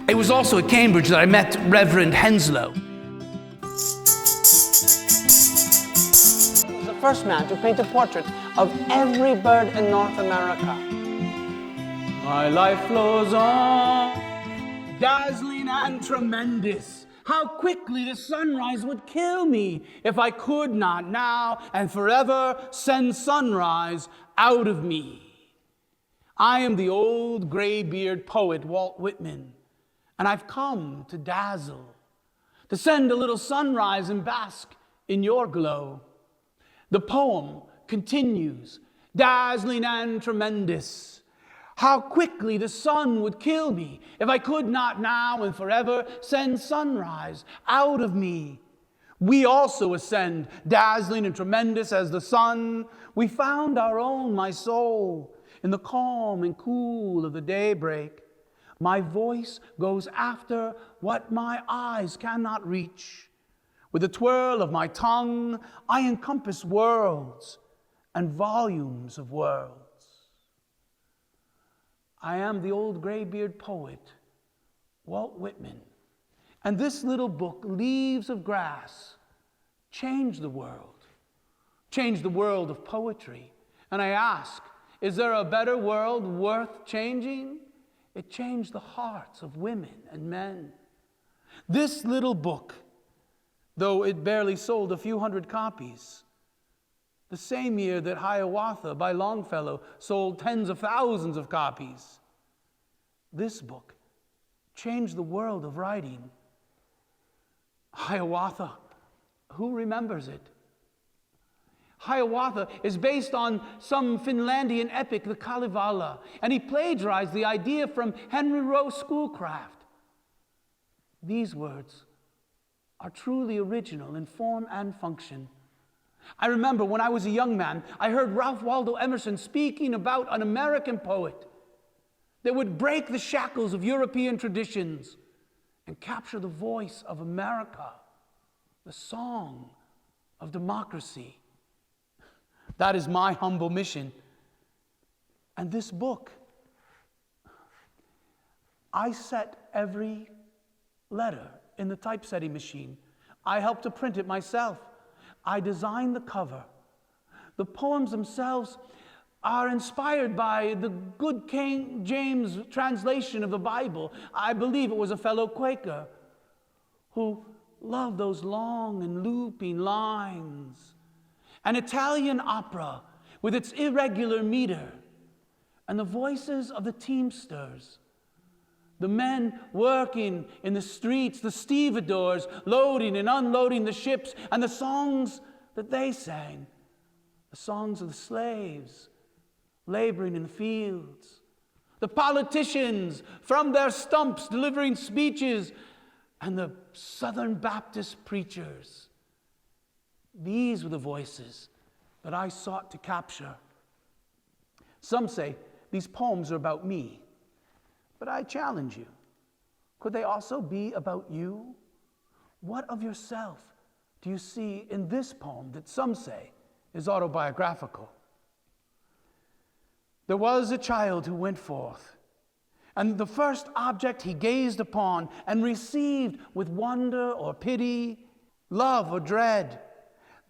It was also at Cambridge that I met Reverend Henslow. He was the first man to paint a portrait of every bird in North America. My life flows on, dazzling and tremendous. How quickly the sunrise would kill me if I could not now and forever send sunrise out of me. I am the old gray-beard poet Walt Whitman, and I've come to dazzle, to send a little sunrise and bask in your glow. The poem continues, dazzling and tremendous. How quickly the sun would kill me if I could not now and forever send sunrise out of me. We also ascend, dazzling and tremendous as the sun. We found our own, my soul, in the calm and cool of the daybreak. My voice goes after what my eyes cannot reach. With the twirl of my tongue, I encompass worlds and volumes of worlds. I am the old gray-beard poet, Walt Whitman, and this little book, Leaves of Grass, changed the world of poetry. And I ask, is there a better world worth changing? It changed the hearts of women and men. This little book, though it barely sold a few hundred copies, the same year that Hiawatha by Longfellow sold tens of thousands of copies, this book changed the world of writing. Hiawatha, who remembers it? Hiawatha is based on some Finlandian epic, the Kalevala, and he plagiarized the idea from Henry Rowe Schoolcraft. These words are truly original in form and function. I remember when I was a young man, I heard Ralph Waldo Emerson speaking about an American poet that would break the shackles of European traditions and capture the voice of America, the song of democracy. That is my humble mission. And this book, I set every letter in the typesetting machine. I helped to print it myself. I designed the cover. The poems themselves are inspired by the good King James translation of the Bible. I believe it was a fellow Quaker who loved those long and looping lines. An Italian opera with its irregular meter and the voices of the teamsters, the men working in the streets, the stevedores loading and unloading the ships, and the songs that they sang, the songs of the slaves laboring in the fields, the politicians from their stumps delivering speeches, and the Southern Baptist preachers. These were the voices that I sought to capture. Some say these poems are about me, but I challenge you. Could they also be about you? What of yourself do you see in this poem that some say is autobiographical? There was a child who went forth, and the first object he gazed upon and received with wonder or pity, love or dread,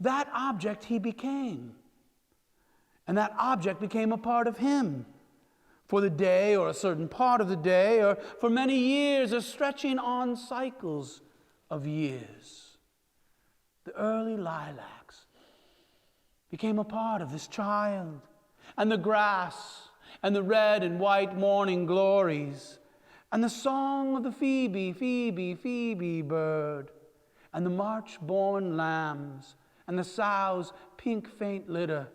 that object he became. And that object became a part of him for the day or a certain part of the day or for many years or stretching on cycles of years. The early lilacs became a part of this child, and the grass and the red and white morning glories and the song of the Phoebe, Phoebe, Phoebe bird and the March-born lambs and the sow's pink faint litter,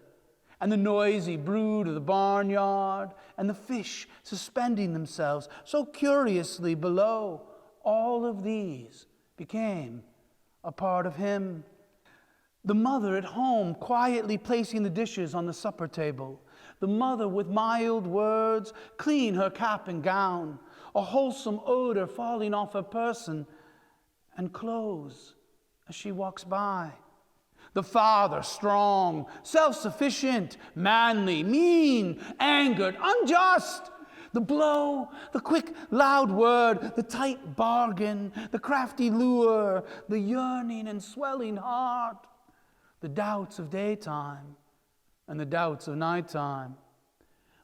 and the noisy brood of the barnyard, and the fish suspending themselves so curiously below, all of these became a part of him. The mother at home quietly placing the dishes on the supper table, the mother with mild words clean her cap and gown, a wholesome odor falling off her person and clothes as she walks by. The father, strong, self-sufficient, manly, mean, angered, unjust. The blow, the quick, loud word, the tight bargain, the crafty lure, the yearning and swelling heart, the doubts of daytime and the doubts of nighttime,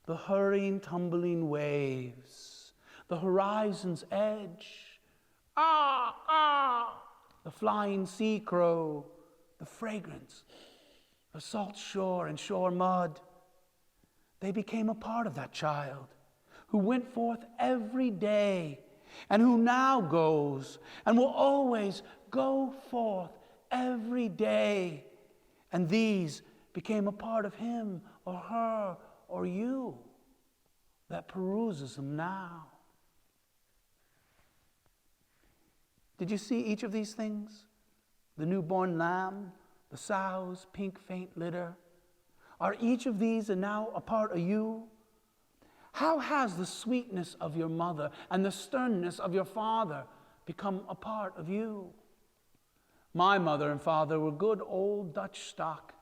the hurrying, tumbling waves, the horizon's edge, the flying sea crow, the fragrance of salt shore and shore mud. They became a part of that child who went forth every day and who now goes and will always go forth every day. And these became a part of him or her or you that peruses them now. Did you see each of these things? The newborn lamb, the sow's pink faint litter. Are each of these now a part of you? How has the sweetness of your mother and the sternness of your father become a part of you? My mother and father were good old Dutch stock.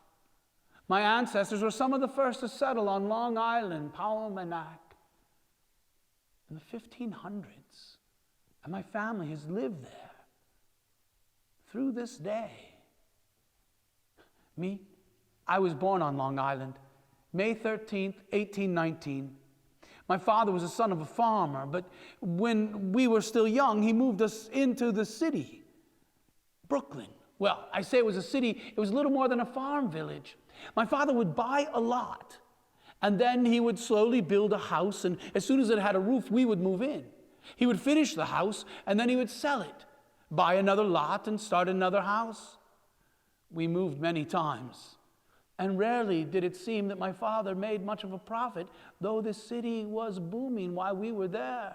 My ancestors were some of the first to settle on Long Island, Palmanac, in the 1500s. And my family has lived there through this day. Me, I was born on Long Island, May 13th, 1819. My father was the son of a farmer, but when we were still young, he moved us into the city, Brooklyn. Well, I say it was a city, it was little more than a farm village. My father would buy a lot, and then he would slowly build a house, and as soon as it had a roof, we would move in. He would finish the house, and then he would sell it, buy another lot, and start another house. We moved many times. And rarely did it seem that my father made much of a profit, though the city was booming while we were there.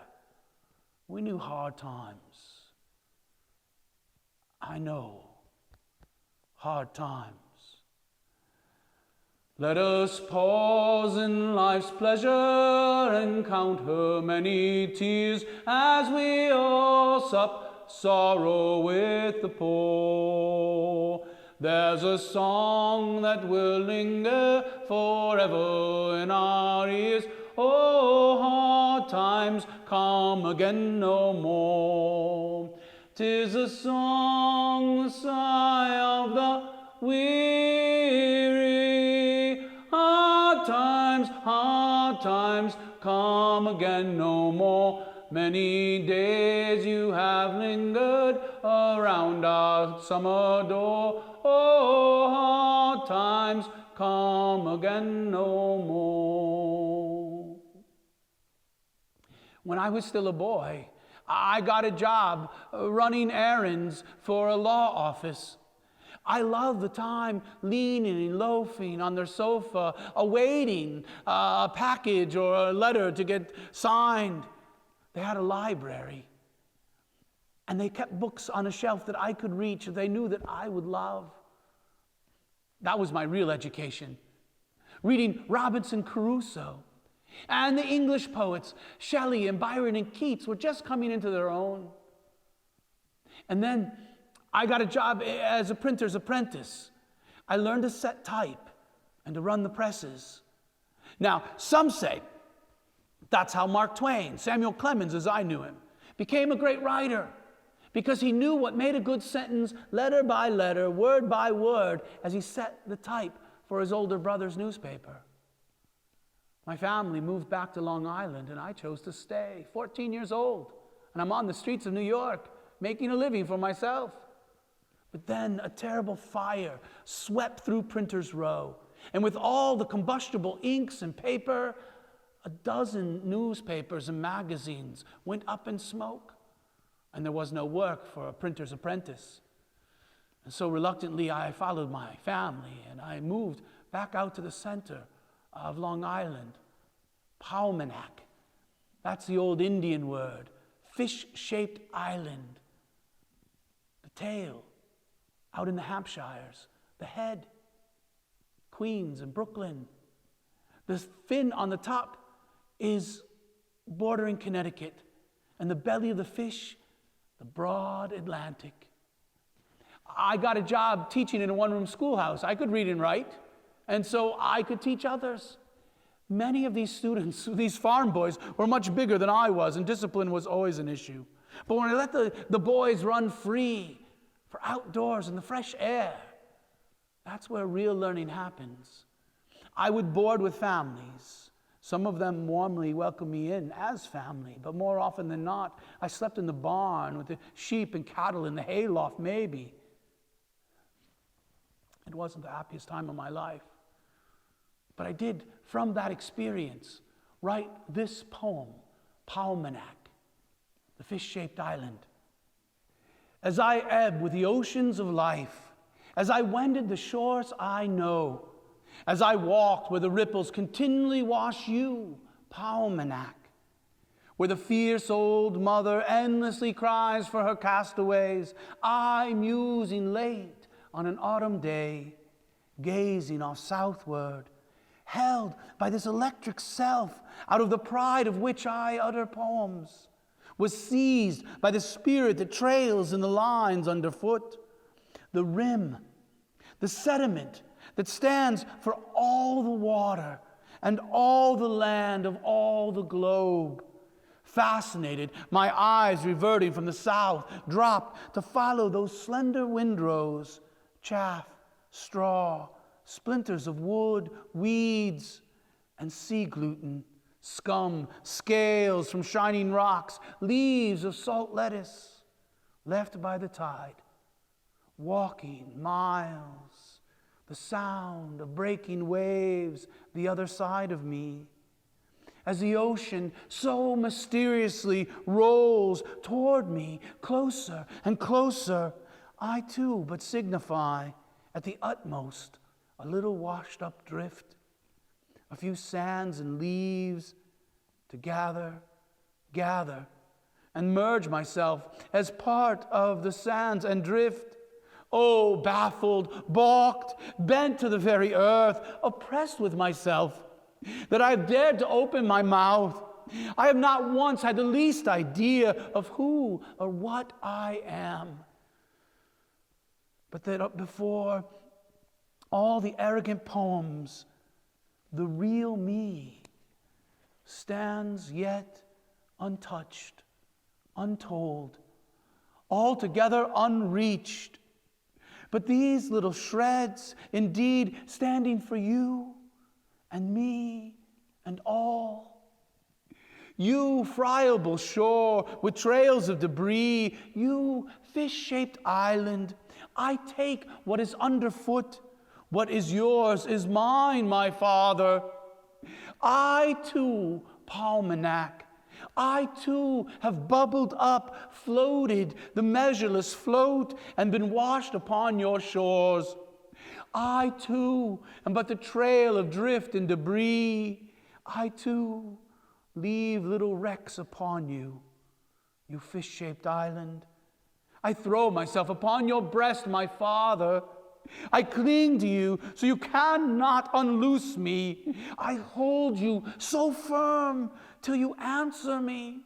We knew hard times. I know, hard times. Let us pause in life's pleasure and count her many tears as we all sup sorrow with the poor. There's a song that will linger forever in our ears. Oh, hard times come again no more. 'Tis a song, the sigh of the weary. Hard times come again no more. Many days you have lingered around our summer door. Oh, hard times come again no more. When I was still a boy, I got a job running errands for a law office. I loved the time leaning and loafing on their sofa, awaiting a package or a letter to get signed. They had a library, and they kept books on a shelf that I could reach that they knew that I would love. That was my real education. Reading Robinson Crusoe. And the English poets, Shelley and Byron and Keats, were just coming into their own. And then I got a job as a printer's apprentice. I learned to set type and to run the presses. Now, some say that's how Mark Twain, Samuel Clemens as I knew him, became a great writer, because he knew what made a good sentence letter by letter, word by word, as he set the type for his older brother's newspaper. My family moved back to Long Island, and I chose to stay, 14 years old, and I'm on the streets of New York, making a living for myself. But then a terrible fire swept through Printers Row, and with all the combustible inks and paper, a dozen newspapers and magazines went up in smoke, and there was no work for a printer's apprentice. And so reluctantly, I followed my family, and I moved back out to the center of Long Island. Palmanac, that's the old Indian word, fish-shaped island. The tail, out in the Hampshires. The head, Queens and Brooklyn. The fin on the top is bordering Connecticut, and the belly of the fish, the broad Atlantic. I got a job teaching in a one-room schoolhouse. I could read and write, and so I could teach others. Many of these students, these farm boys, were much bigger than I was, and discipline was always an issue. But when I let the boys run free for outdoors and the fresh air, that's where real learning happens. I would board with families. Some of them warmly welcomed me in as family, but more often than not, I slept in the barn with the sheep and cattle in the hayloft, maybe. It wasn't the happiest time of my life. But I did, from that experience, write this poem, Palmanac, the fish-shaped island. As I ebb with the oceans of life, as I wended the shores I know, as I walked where the ripples continually wash you, Palmanac, where the fierce old mother endlessly cries for her castaways, I musing late on an autumn day, gazing off southward, held by this electric self, out of the pride of which I utter poems, was seized by the spirit that trails in the lines underfoot, the rim, the sediment that stands for all the water and all the land of all the globe. Fascinated, my eyes reverting from the south, dropped to follow those slender windrows, chaff, straw, splinters of wood, weeds, and sea gluten, scum, scales from shining rocks, leaves of salt lettuce, left by the tide, walking miles, the sound of breaking waves the other side of me. As the ocean so mysteriously rolls toward me, closer and closer, I too but signify, at the utmost, a little washed up drift, a few sands and leaves to gather, and merge myself as part of the sands and drift. Oh, baffled, balked, bent to the very earth, oppressed with myself, that I have dared to open my mouth. I have not once had the least idea of who or what I am. But that before all the arrogant poems, the real me stands yet untouched, untold, altogether unreached. But these little shreds, indeed, standing for you and me and all. You friable shore with trails of debris, you fish-shaped island, I take what is underfoot. What is yours is mine, my Father. I too, Palmanac, I too have bubbled up, floated the measureless float, and been washed upon your shores. I too am but the trail of drift and debris. I too leave little wrecks upon you, you fish-shaped island. I throw myself upon your breast, my Father. I cling to you so you cannot unloose me. I hold you so firm till you answer me.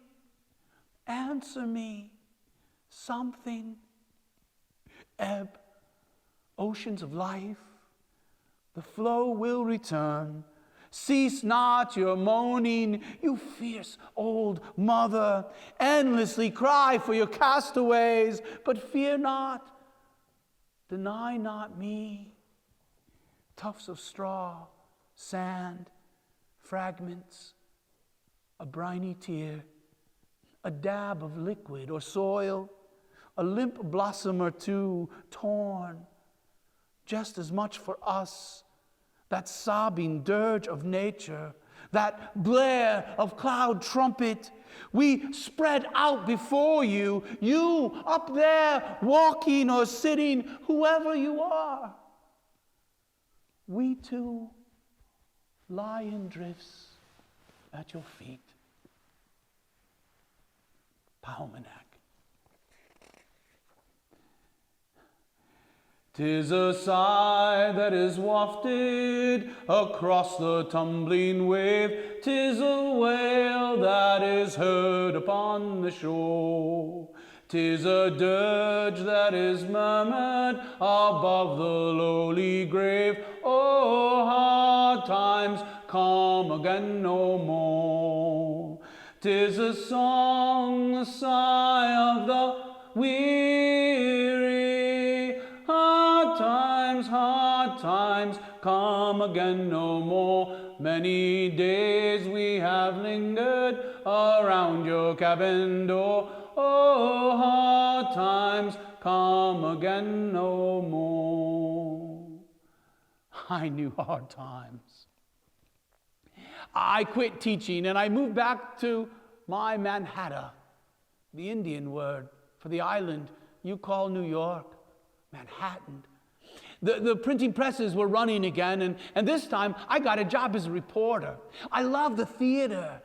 Answer me something. Ebb, oceans of life, the flow will return. Cease not your moaning, you fierce old mother. Endlessly cry for your castaways, but fear not. Deny not me. Tufts of straw, sand, fragments, a briny tear, a dab of liquid or soil, a limp blossom or two torn, just as much for us, that sobbing dirge of nature, that blare of cloud trumpet. We spread out before you, you up there, walking or sitting, whoever you are. We too lie in drifts at your feet. Palmanac. 'Tis a sigh that is wafted across the tumbling wave. 'Tis a wail that is heard upon the shore. 'Tis a dirge that is murmured above the lowly grave. Oh, hard times come again no more. 'Tis a song, the sigh of the weary. Hard times, come again no more. Many days we have lingered around your cabin door. Oh, hard times, come again no more. I knew hard times. I quit teaching and I moved back to my Manhattan, the Indian word for the island you call New York, Manhattan. The printing presses were running again, and this time I got a job as a reporter. I love the theater,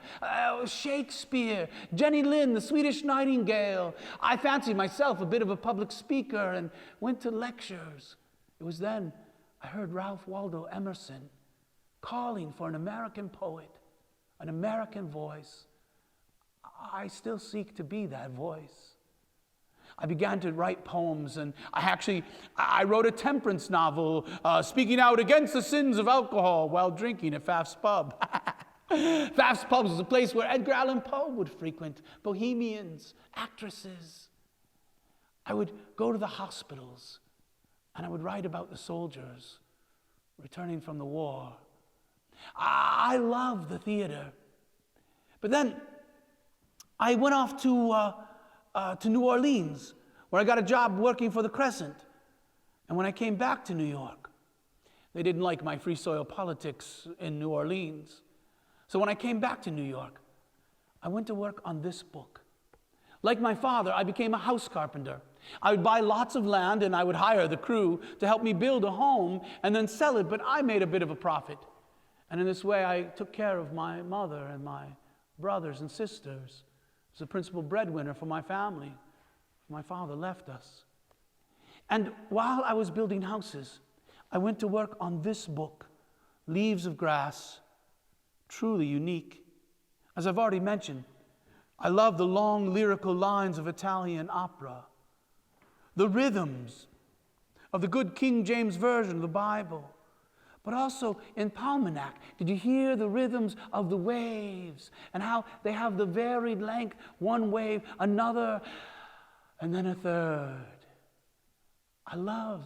Shakespeare, Jenny Lind, the Swedish Nightingale. I fancied myself a bit of a public speaker and went to lectures. It was then I heard Ralph Waldo Emerson calling for an American poet, an American voice. I still seek to be that voice. I began to write poems, and I wrote a temperance novel speaking out against the sins of alcohol while drinking at Pfaff's Pub. Pfaff's Pub was a place where Edgar Allan Poe would frequent, bohemians, actresses. I would go to the hospitals, and I would write about the soldiers returning from the war. I loved the theater. But then I went off to New Orleans, where I got a job working for the Crescent. And when I came back to New York, they didn't like my free soil politics in New Orleans. So when I came back to New York, I went to work on this book. Like my father, I became a house carpenter. I would buy lots of land and I would hire the crew to help me build a home and then sell it, but I made a bit of a profit. And in this way, I took care of my mother and my brothers and sisters. I was the principal breadwinner for my family. My father left us. And while I was building houses, I went to work on this book, Leaves of Grass, truly unique. As I've already mentioned, I love the long lyrical lines of Italian opera, the rhythms of the good King James Version of the Bible, but also in Palmanac. Did you hear the rhythms of the waves and how they have the varied length, one wave, another, and then a third? I love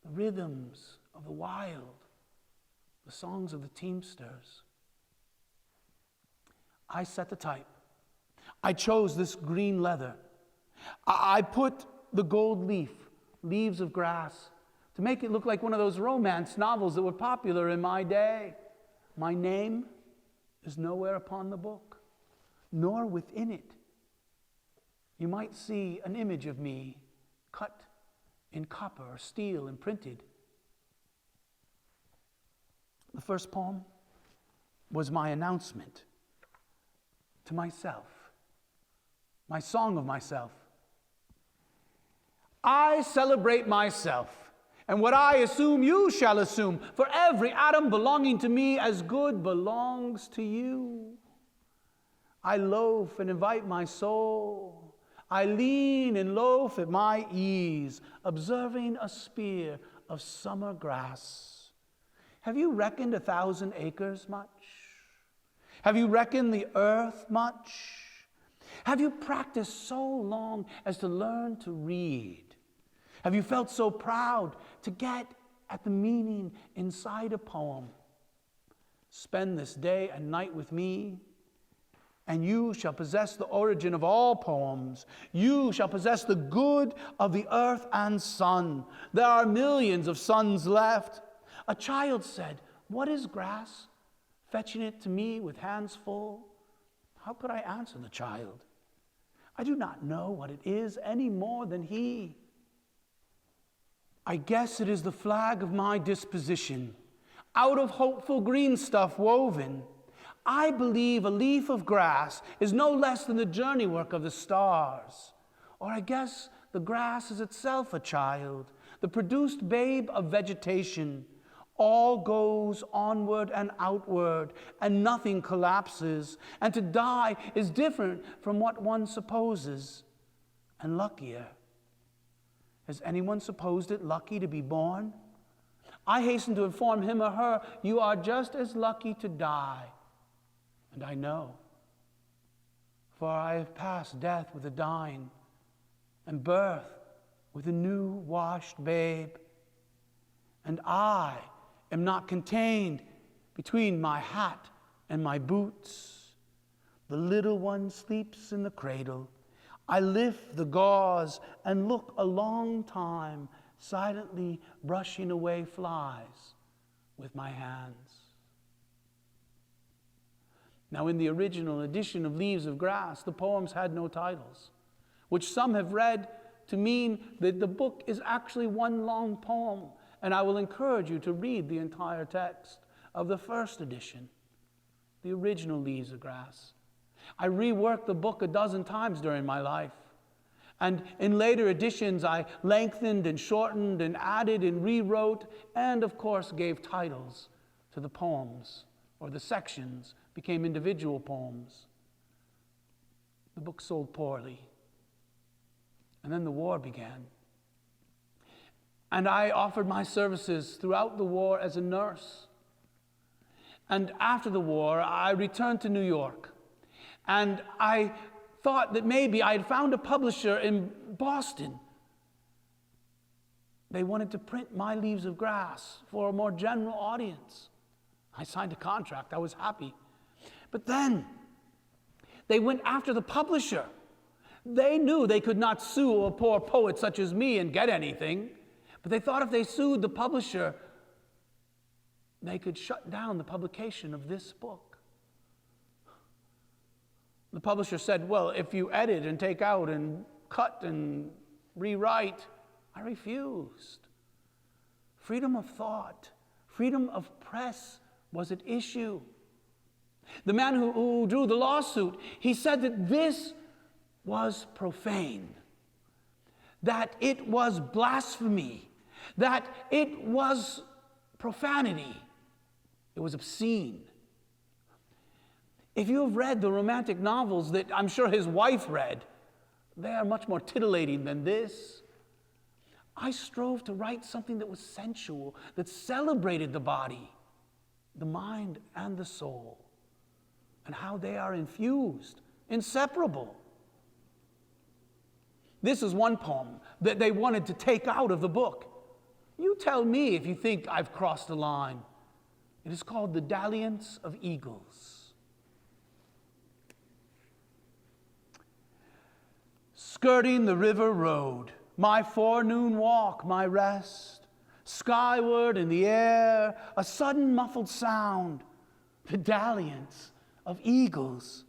the rhythms of the wild, the songs of the Teamsters. I set the type. I chose this green leather. I put the gold leaves of grass, to make it look like one of those romance novels that were popular in my day. My name is nowhere upon the book, nor within it. You might see an image of me cut in copper or steel and printed. The first poem was my announcement to myself, my song of myself. I celebrate myself, and what I assume you shall assume, for every atom belonging to me as good belongs to you. I loaf and invite my soul. I lean and loaf at my ease, observing a spear of summer grass. Have you reckoned 1,000 acres much? Have you reckoned the earth much? Have you practiced so long as to learn to read? Have you felt so proud to get at the meaning inside a poem? Spend this day and night with me, and you shall possess the origin of all poems. You shall possess the good of the earth and sun. There are millions of suns left. A child said, "What is grass?" fetching it to me with hands full. How could I answer the child? I do not know what it is any more than he. I guess it is the flag of my disposition, out of hopeful green stuff woven. I believe a leaf of grass is no less than the journey work of the stars. Or I guess the grass is itself a child, the produced babe of vegetation. All goes onward and outward, and nothing collapses. And to die is different from what one supposes, and luckier. Has anyone supposed it lucky to be born? I hasten to inform him or her, you are just as lucky to die. And I know, for I have passed death with a dying, and birth with a new washed babe. And I am not contained between my hat and my boots. The little one sleeps in the cradle. I lift the gauze and look a long time, silently brushing away flies with my hands. Now, in the original edition of Leaves of Grass, the poems had no titles, which some have read to mean that the book is actually one long poem, and I will encourage you to read the entire text of the first edition, the original Leaves of Grass. I reworked the book a dozen times during my life. And in later editions, I lengthened and shortened and added and rewrote, and of course gave titles to the poems, or the sections became individual poems. The book sold poorly. And then the war began. And I offered my services throughout the war as a nurse. And after the war, I returned to New York. And I thought that maybe I had found a publisher in Boston. They wanted to print my Leaves of Grass for a more general audience. I signed a contract. I was happy. But then they went after the publisher. They knew they could not sue a poor poet such as me and get anything. But they thought if they sued the publisher, they could shut down the publication of this book. The publisher said, well, if you edit and take out and cut and rewrite, I refused. Freedom of thought, freedom of press was at issue. The man who drew the lawsuit, he said that this was profane, that it was blasphemy, that it was profanity, it was obscene. If you have read the romantic novels that I'm sure his wife read, they are much more titillating than this. I strove to write something that was sensual, that celebrated the body, the mind, and the soul, and how they are infused, inseparable. This is one poem that they wanted to take out of the book. You tell me if you think I've crossed the line. It is called The Dalliance of Eagles. Skirting the river road, my forenoon walk, my rest, skyward in the air, a sudden muffled sound, the dalliance of eagles.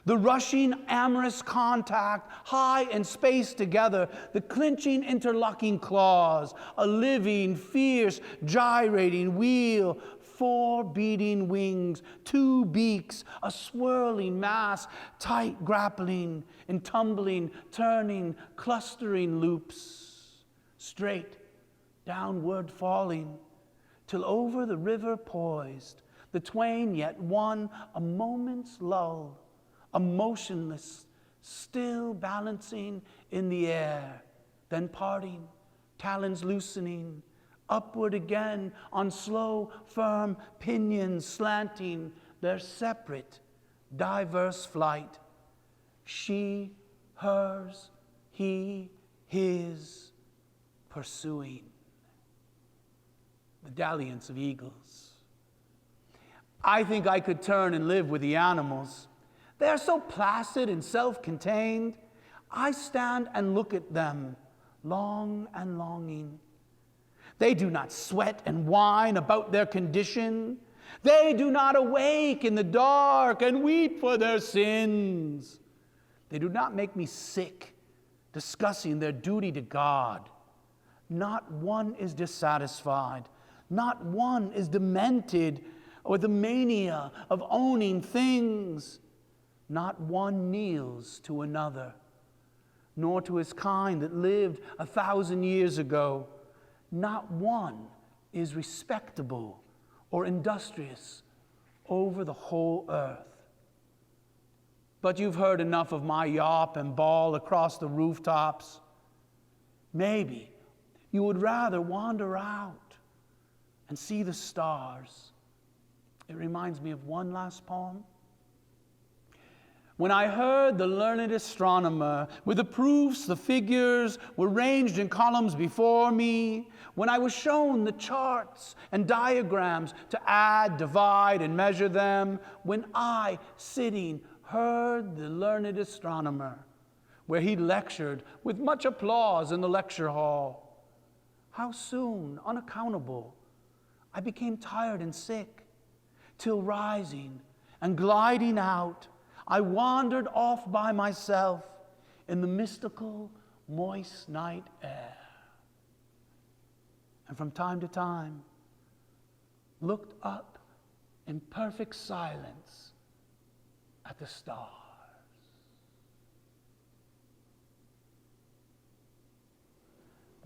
The rushing amorous contact, high and spaced together, the clinching interlocking claws, a living, fierce, gyrating wheel, 4 beating wings, 2 beaks, a swirling mass, tight grappling and tumbling, turning, clustering loops, straight, downward falling, till over the river poised, the twain yet one, a moment's lull, a motionless, still balancing in the air, then parting, talons loosening, upward again on slow, firm pinions slanting their separate, diverse flight. She, hers, he, his, pursuing. The dalliance of eagles. I think I could turn and live with the animals. They are so placid and self-contained. I stand and look at them, long and longing. They do not sweat and whine about their condition. They do not awake in the dark and weep for their sins. They do not make me sick discussing their duty to God. Not one is dissatisfied. Not one is demented or the mania of owning things. Not one kneels to another, nor to his kind that lived 1,000 years ago. Not one is respectable or industrious over the whole earth. But you've heard enough of my yawp and bawl across the rooftops. Maybe you would rather wander out and see the stars. It reminds me of one last poem. When I heard the learned astronomer, with the proofs, the figures were ranged in columns before me, when I was shown the charts and diagrams to add, divide, and measure them, when I, sitting, heard the learned astronomer, where he lectured with much applause in the lecture hall, how soon, unaccountable, I became tired and sick, till rising and gliding out, I wandered off by myself in the mystical, moist night air. And from time to time, looked up in perfect silence at the stars.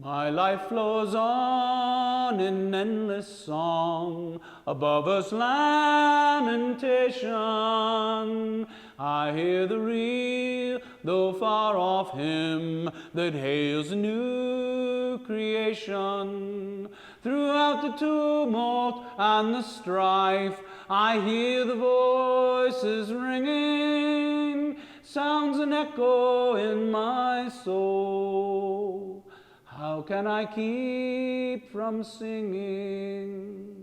My life flows on in endless song, above us lamentation. I hear the real, though far off hymn that hails a new creation. Throughout the tumult and the strife, I hear the voices ringing, sounds an echo in my soul. How can I keep from singing?